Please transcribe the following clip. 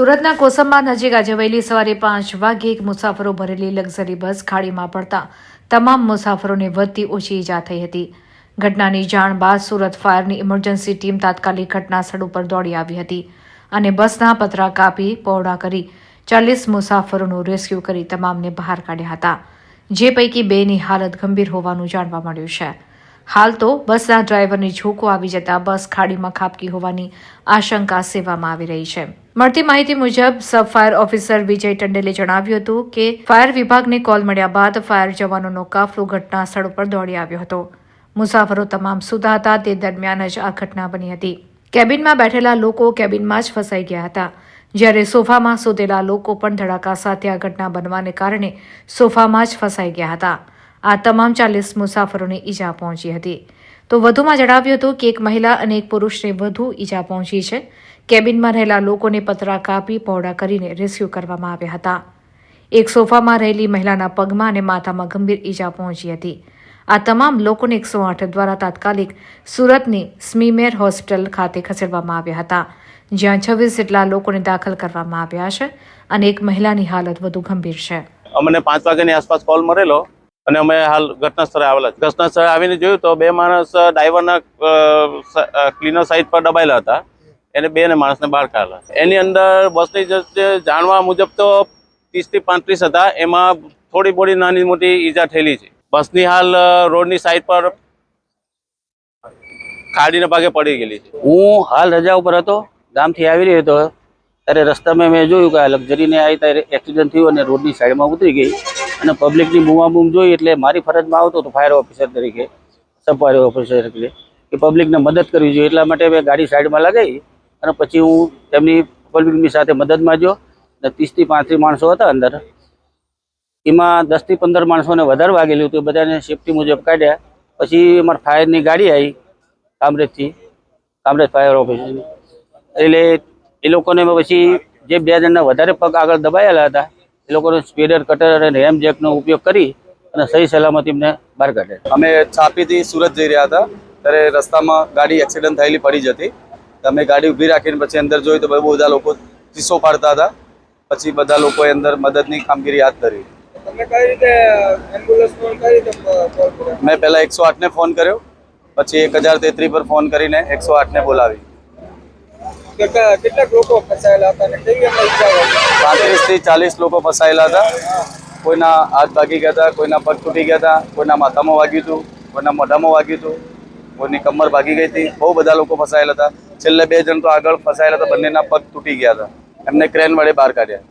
સુરતના કોસંબા નજીક આજે વહેલી સવારે 5 વાગે એક મુસાફરો ભરેલી લક્ઝરી બસ ખાડીમાં પડતા તમામ મુસાફરોને વધતી ઓછી ઈજા થઈ હતી. ઘટનાની જાણ બાદ સુરત ફાયરની ઇમરજન્સી ટીમ તાત્કાલિક ઘટના સ્થળ ઉપર દોડી આવી હતી અને બસના પતરા કાપી પહોળા કરી 40 મુસાફરોનું રેસ્ક્યુ કરી તમામને બહાર કાઢ્યા હતા, જે પૈકી 2ની હાલત ગંભીર હોવાનું જાણવા મળ્યું છે. હાલ તો બસના ડ્રાઈવરની ઝોકો આવી જતા બસ ખાડીમાં ખાબકી હોવાની આશંકા સેવામાં આવી રહી છે. મળતી માહિતી મુજબ સબ ફાયર ઓફિસર વિજય ટંડેલે જણાવ્યું હતું કે ફાયર વિભાગને કોલ મળ્યા બાદ ફાયર જવાનોનો કાફલો ઘટના સ્થળ પર દોડી આવ્યો હતો. મુસાફરો તમામ સૂતા હતા તે દરમિયાન જ આ ઘટના બની હતી. કેબિનમાં બેઠેલા લોકો કેબિનમાં જ ફસાઈ ગયા હતા, જ્યારે સોફામાં સૂતેલા લોકો પણ ધડાકા સાથે આ ઘટના બનવાને કારણે સોફામાં જ ફસાઈ ગયા હતા. આ તમામ 40 મુસાફરોને ઈજા પહોંચી હતી. તો વધુમાં જણાવ્યું હતું કે એક મહિલા અને એક પુરુષને વધુ ઈજા પહોંચી છે. કેબિનમાં રહેલા લોકોને પતરા કાપી પહોળા કરીને રેસ્ક્યુ કરવામાં આવ્યા હતા. એક સોફામાં રહેલી મહિલાના પગમાં અને માથામાં ગંભીર ઈજા પહોંચી હતી. આ તમામ લોકોને 108 દ્વારા તાત્કાલિક સુરતની સ્મીમેર હોસ્પિટલ ખાતે ખસેડવામાં આવ્યા હતા, જ્યાં 26 જેટલા લોકોને દાખલ કરવામાં આવ્યા છે અને એક મહિલાની હાલત વધુ ગંભીર છે. અમને 5 વાગ્યાની આસપાસ કોલ મળેલો અને અમે હાલ ઘટના સ્થળે આવેલા. ઘટના સ્થળે આવીને જોયું તો 2 માણસ ડ્રાઈવરના ક્લીનર સાઈડ પર દબાયેલા હતા. એને 2 માણસને બહાર કાઢેલા. એની અંદર બસની જાણવા મુજબ તો 30 થી 35 હતા. એમાં થોડી બોડી નાની મોટી ઈજા થયેલી છે. બસની હાલ રોડની સાઈડ પર ખાડીના ભાગે પડી ગયેલી છે. હું હાલ રજા ઉપર હતો, ગામથી આવી રહ્યો હતો ત્યારે રસ્તામાં મેં જોયું કે આ લક્ઝરીને આવી ત્યારે એક્સિડન્ટ થયું અને રોડની સાઈડમાં ઉતરી ગઈ અને પબ્લિકની બૂમાબૂમ જોઈ એટલે મારી ફરજમાં આવતો હતો ફાયર ઓફિસર તરીકે, સબ ફાયર ઓફિસર તરીકે કે પબ્લિકને મદદ કરવી જોઈએ. એટલા માટે મેં ગાડી સાઈડમાં લગાવી અને પછી હું તેમની પબ્લિકની સાથે મદદમાં ગયો. 30 થી 35 માણસો હતા અંદર, એમાં 10 થી 15 માણસોને વધારે વાગેલું હતું. બધાને સેફટી મુજબ કાઢ્યા. પછી અમારા ફાયરની ગાડી આવી કામરેજ ફાયર ઓફિસની, એટલે એ લોકોને પછી જે 2 જણના વધારે પગ આગળ દબાયેલા હતા એ લોકોને સ્પીડર કટર અને રેમ જેકનો ઉપયોગ કરી અને સહી સલામત એમને બહાર કાઢ્યા. અમે છાપીથી સુરત જઈ રહ્યા હતા ત્યારે રસ્તામાં ગાડી એક્સિડન્ટ થયેલી પડી જ હતી. અમે ગાડી ઊભી રાખીને પછી અંદર જોયું તો બહુ બધા લોકો ચીસો પાડતા હતા. પછી બધા લોકોએ અંદર મદદની કામગીરી હાથ ધરી. તમે કઈ રીતે એમ્બ્યુલન્સ ફોન કરી તો મેં પહેલા 108 ને ફોન કર્યો, પછી 1033 પર ફોન કરીને 108 ને બોલાવી. કેટલાક લોકો ફસાયેલા હતા અને કેવી એમના ઈજાઓ? 35 થી 40 લોકો ફસાયેલા હતા. કોઈના હાથ ભાગી ગયા હતા, કોઈના પગ તૂટી ગયા હતા, કોઈના માથામાં વાગ્યું હતું, કોઈના મોઢામાં વાગ્યું હતું, કોઈની કમર ભાગી ગઈ હતી. બહુ બધા લોકો ફસાયેલા હતા. છેલ્લે 2 જણ તો આગળ ફસાયેલા હતા, બંનેના પગ તૂટી ગયા હતા. એમને ક્રેન વડે બહાર કાઢ્યા.